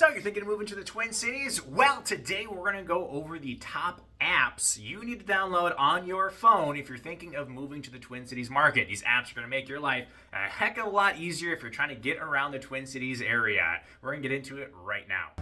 So you're thinking of moving to the Twin Cities? Well, today we're going to go over the top apps you need to download on your phone if you're thinking of moving to the Twin Cities market. These apps are going to make your life a heck of a lot easier if you're trying to get around the Twin Cities area. We're going to get into it right now.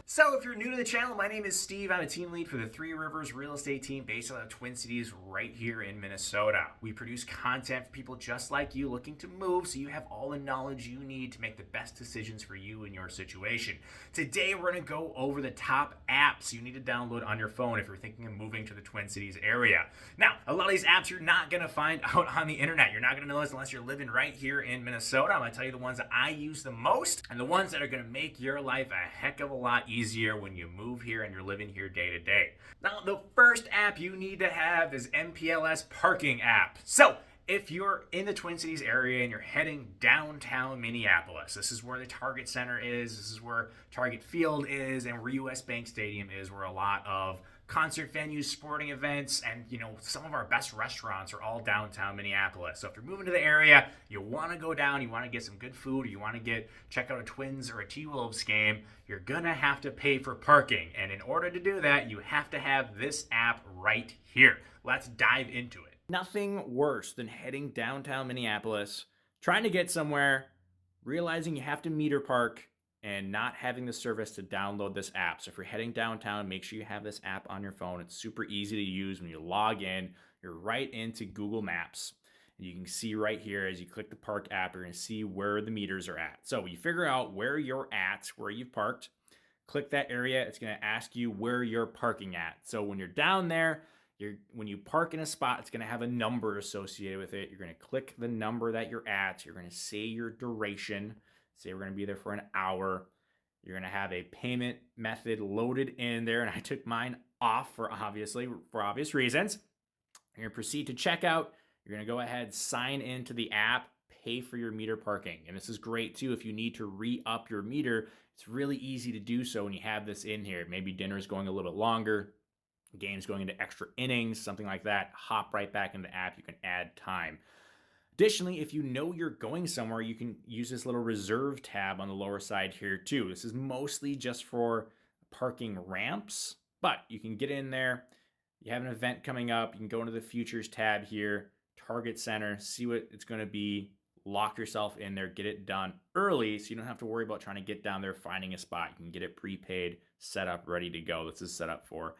So if you're new to the channel, my name is Steve. I'm a team lead for the Three Rivers real estate team based out of the Twin Cities right here in Minnesota. We produce content for people just like you looking to move, so you have all the knowledge you need to make the best decisions for you and your situation. Today we're going to go over the top apps you need to download on your phone if you're thinking of moving to the Twin Cities area. Now, a lot of these apps you're not going to find out on the internet. You're not going to know this unless you're living right here in Minnesota. I'm going to tell you the ones that I use the most and the ones that are going to make your life a heck of a lot easier when you move here and you're living here day to day. Now, the first app you need to have is MPLS Parking app. So, if you're in the Twin Cities area and you're heading downtown Minneapolis, this is where the Target Center is, this is where Target Field is, and where US Bank Stadium is, where a lot of concert venues, sporting events, and some of our best restaurants are all downtown Minneapolis. So if you're moving to the area, you want to go down, you want to get some good food, or you want to check out a Twins or a T-Wolves game, you're gonna have to pay for parking. And in order to do that, you have to have this app right here. Let's dive into it. Nothing worse than heading downtown Minneapolis, trying to get somewhere, realizing you have to meter park, and not having the service to download this app. So if you're heading downtown, make sure you have this app on your phone. It's super easy to use. When you log in, you're right into Google Maps. And you can see right here, as you click the park app, you're gonna see where the meters are at. So when you figure out where you're at, where you've parked, click that area. It's gonna ask you where you're parking at. So when you're down there, when you park in a spot, it's gonna have a number associated with it. You're gonna click the number that you're at. You're gonna say your duration. Say we're going to be there for an hour. You're going to have a payment method loaded in there, and I took mine off for obvious reasons. You're going to proceed to checkout. You're going to go ahead, sign into the app, pay for your meter parking. And this is great too if you need to re-up your meter. It's really easy to do so when you have this in here. Maybe dinner's going a little bit longer, game's going into extra innings, something like that. Hop right back into the app. You can add time. Additionally, if you know you're going somewhere, you can use this little reserve tab on the lower side here too. This is mostly just for parking ramps, but you can get in there. You have an event coming up. You can go into the futures tab here, Target Center, see what it's going to be, lock yourself in there, get it done early so you don't have to worry about trying to get down there, finding a spot. You can get it prepaid, set up, ready to go. This is set up for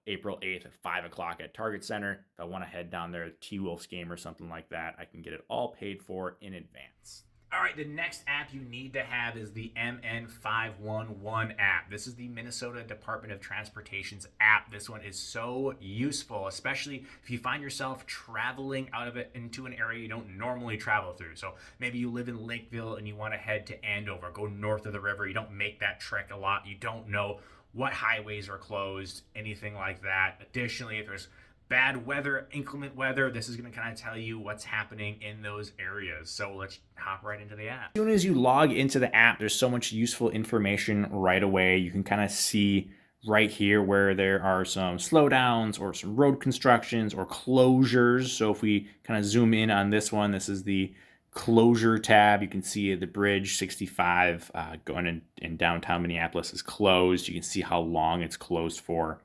April 8th at 5 o'clock at Target Center. If I want to head down there, T-Wolves game or something like that, I can get it all paid for in advance. All right, the next app you need to have is the MN511 app. This is the Minnesota Department of Transportation's app. This one is so useful, especially if you find yourself traveling out of it into an area you don't normally travel through. So maybe you live in Lakeville and you want to head to Andover, go north of the river. You don't make that trek a lot. You don't know what highways are closed, anything like that. Additionally, if there's bad weather, inclement weather, this is going to kind of tell you what's happening in those areas. So let's hop right into the app. As soon as you log into the app, there's so much useful information right away. You can kind of see right here where there are some slowdowns or some road constructions or closures. So if we kind of zoom in on this one, this is the closure tab. You can see the bridge 65 going in downtown Minneapolis is closed. You can see how long it's closed for.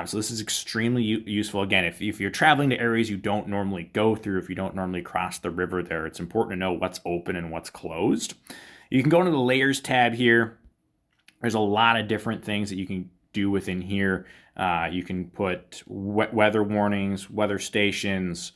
So this is extremely useful. Again, if you're traveling to areas you don't normally go through, if you don't normally cross the river there, it's important to know what's open and what's closed. You can go into the layers tab here. There's a lot of different things that you can do within here. You can put weather warnings, weather stations,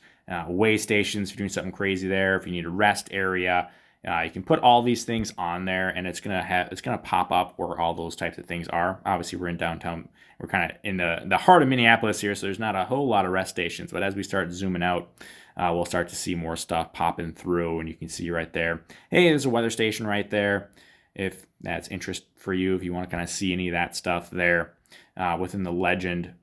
way stations if you're doing something crazy there. If you need a rest area, you can put all these things on there, and it's gonna pop up where all those types of things are. Obviously, we're in downtown. We're kind of in the heart of Minneapolis here, so there's not a whole lot of rest stations. But as we start zooming out, we'll start to see more stuff popping through, and you can see right there. Hey, there's a weather station right there. If that's interest for you, if you want to kind of see any of that stuff there within the legend.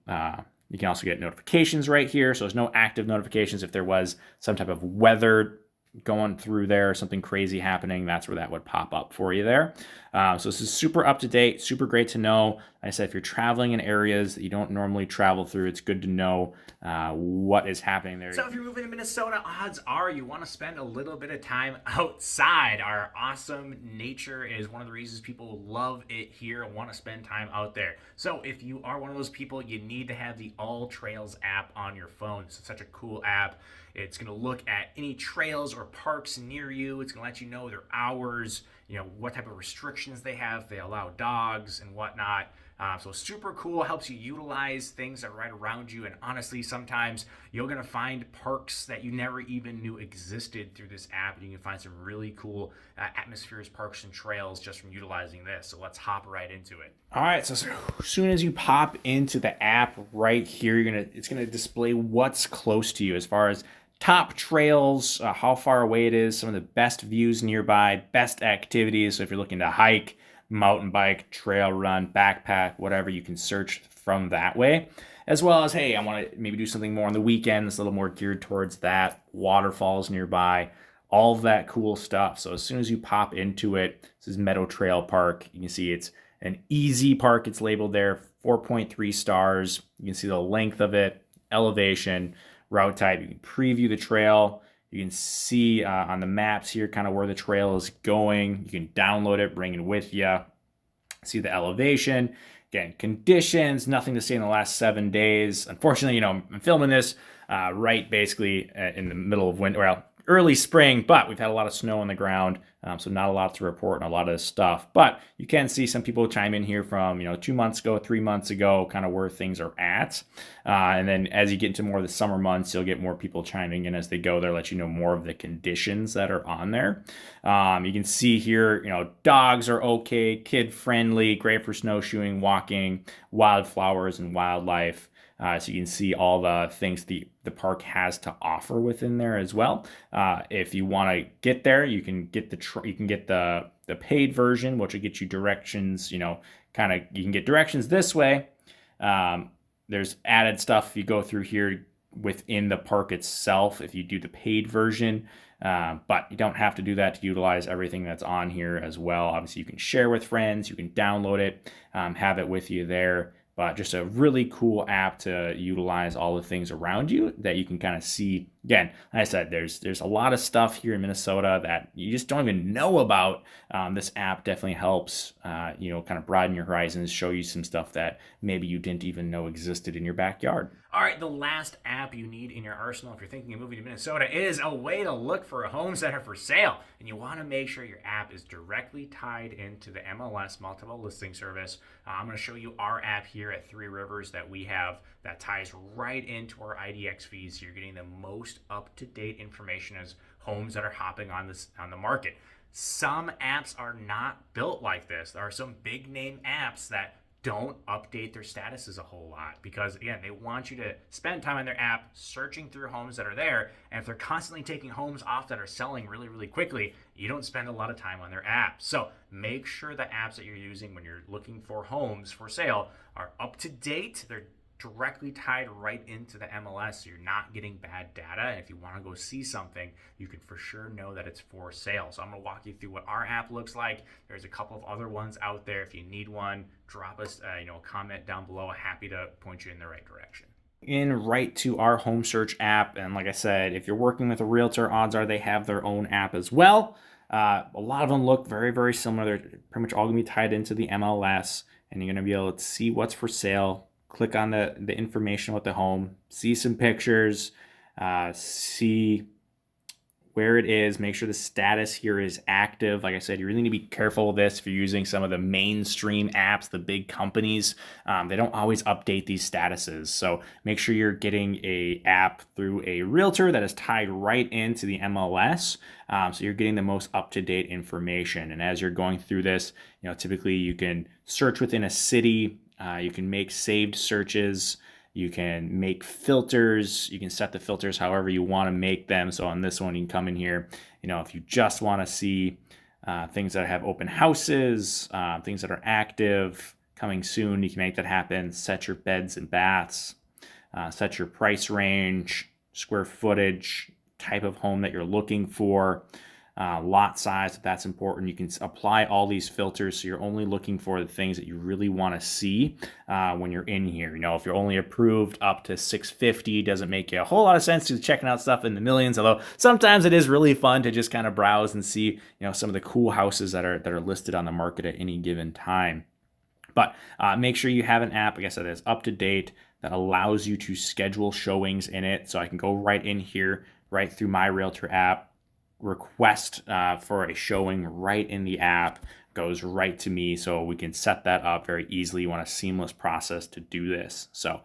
You can also get notifications right here. So there's no active notifications. If there was some type of weather going through there, something crazy happening, that's where that would pop up for you there. So this is super up to date, super great to know. Like I said, if you're traveling in areas that you don't normally travel through, it's good to know what is happening there. So if you're moving to Minnesota, odds are you want to spend a little bit of time outside. Our awesome nature is one of the reasons people love it here and want to spend time out there. So if you are one of those people, you need to have the All Trails app on your phone. It's such a cool app. It's going to look at any trails or parks near you. It's going to let you know their hours, what type of restrictions they have, if they allow dogs and whatnot. So super cool, helps you utilize things that are right around you. And honestly, sometimes you're going to find parks that you never even knew existed through this app. And you can find some really cool atmospheres, parks, and trails just from utilizing this. So let's hop right into it. All right, so as soon as you pop into the app right here, it's gonna display what's close to you as far as top trails, how far away it is, some of the best views nearby, best activities. So if you're looking to hike, mountain bike, trail run, backpack, whatever, you can search from that way. As well as, hey, I want to maybe do something more on the weekends, a little more geared towards that, waterfalls nearby, all of that cool stuff. So as soon as you pop into it, this is Meadow Trail Park. You can see it's an easy park. It's labeled there, 4.3 stars. You can see the length of it, elevation, route type. You can preview the trail. You can see on the maps here kind of where the trail is going. You can download it, bring it with you. See the elevation. Again, conditions, nothing to say in the last 7 days. Unfortunately, I'm filming this right basically in the middle of winter, well, early spring, but we've had a lot of snow on the ground, so not a lot to report on a lot of this stuff. But you can see some people chime in here from 2 months ago, 3 months ago, kind of where things are at. And then as you get into more of the summer months, you'll get more people chiming in as they go there, let you know more of the conditions that are on there. You can see here, dogs are okay, kid friendly, great for snowshoeing, walking, wildflowers and wildlife. So you can see all the things the park has to offer within there as well. If you want to get there, you can get the paid version, which will get you directions. You can get directions this way. There's added stuff if you go through here within the park itself if you do the paid version. But you don't have to do that to utilize everything that's on here as well. Obviously, you can share with friends, you can download it, have it with you there. But just a really cool app to utilize all the things around you that you can kind of see. Again, like I said, there's a lot of stuff here in Minnesota that you just don't even know about. This app definitely helps, kind of broaden your horizons, show you some stuff that maybe you didn't even know existed in your backyard. All right, the last app you need in your arsenal if you're thinking of moving to Minnesota is a way to look for homes that are for sale. And you want to make sure your app is directly tied into the MLS multiple listing service. I'm going to show you our app here at Three Rivers that we have that ties right into our IDX feeds. So you're getting the most up-to-date information as homes that are hopping on the market. Some apps are not built like this. There are some big name apps that don't update their statuses a whole lot because, again, they want you to spend time on their app searching through homes that are there. And if they're constantly taking homes off that are selling really, really quickly, you don't spend a lot of time on their app. So make sure the apps that you're using when you're looking for homes for sale are up to date. They're directly tied right into the MLS, so you're not getting bad data. And if you want to go see something, you can for sure know that it's for sale. So I'm going to walk you through what our app looks like. There's a couple of other ones out there. If you need one, drop us a comment down below. Happy to point you in the right direction. In right to our home search app, and like I said, if you're working with a realtor, odds are they have their own app as well. A lot of them look very, very similar. They're pretty much all going to be tied into the MLS, and you're going to be able to see what's for sale. Click on the information with the home, see some pictures, see where it is, make sure the status here is active. Like I said, you really need to be careful with this if you're using some of the mainstream apps, the big companies. They don't always update these statuses. So make sure you're getting a app through a realtor that is tied right into the MLS. So you're getting the most up-to-date information. And as you're going through this, typically you can search within a city. You can make saved searches. You can make filters. You can set the filters however you want to make them. So on this one, you can come in here. If you just want to see things that have open houses, things that are active, coming soon, you can make that happen. Set your beds and baths. Set your price range, square footage, type of home that you're looking for. lot size, if that's important. You can apply all these filters so you're only looking for the things that you really want to see when you're in here. If you're only approved up to 650, doesn't make you a whole lot of sense to checking out stuff in the millions, although sometimes it is really fun to just kind of browse and see some of the cool houses that are listed on the market at any given time. But make sure you have an app, like I said, that's up to date, that allows you to schedule showings in it. So I can go right in here, right through my Realtor app, request for a showing right in the app, goes right to me, so we can set that up very easily. You want a seamless process to do this. So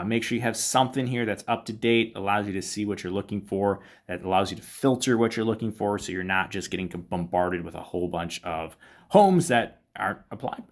make sure you have something here that's up to date, allows you to see what you're looking for, that allows you to filter what you're looking for, so you're not just getting bombarded with a whole bunch of homes that aren't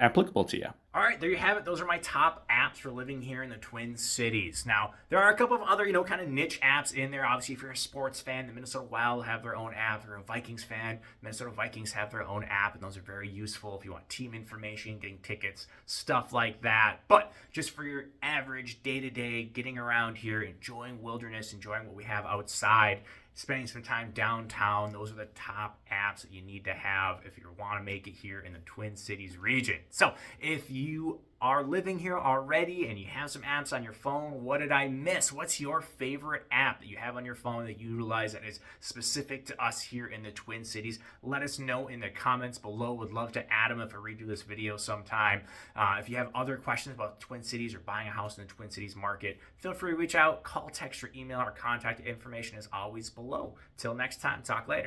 applicable to you. All right, there you have it. Those are my top apps for living here in the Twin Cities. Now, there are a couple of other, kind of niche apps in there. Obviously, if you're a sports fan, the Minnesota Wild have their own app. If you're a Vikings fan, Minnesota Vikings have their own app, and those are very useful if you want team information, getting tickets, stuff like that. But just for your average day-to-day, getting around here, enjoying wilderness, enjoying what we have outside, spending some time downtown, those are the top apps that you need to have if you want to make it here in the Twin Cities region. So if you are living here already and you have some apps on your phone, what did I miss? What's your favorite app that you have on your phone that you utilize that is specific to us here in the Twin Cities? Let us know in the comments below. Would love to add them if I redo this video sometime. If you have other questions about Twin Cities or buying a house in the Twin Cities market, feel free to reach out, call, text, or email. Our contact information is always below. Till next time, talk later.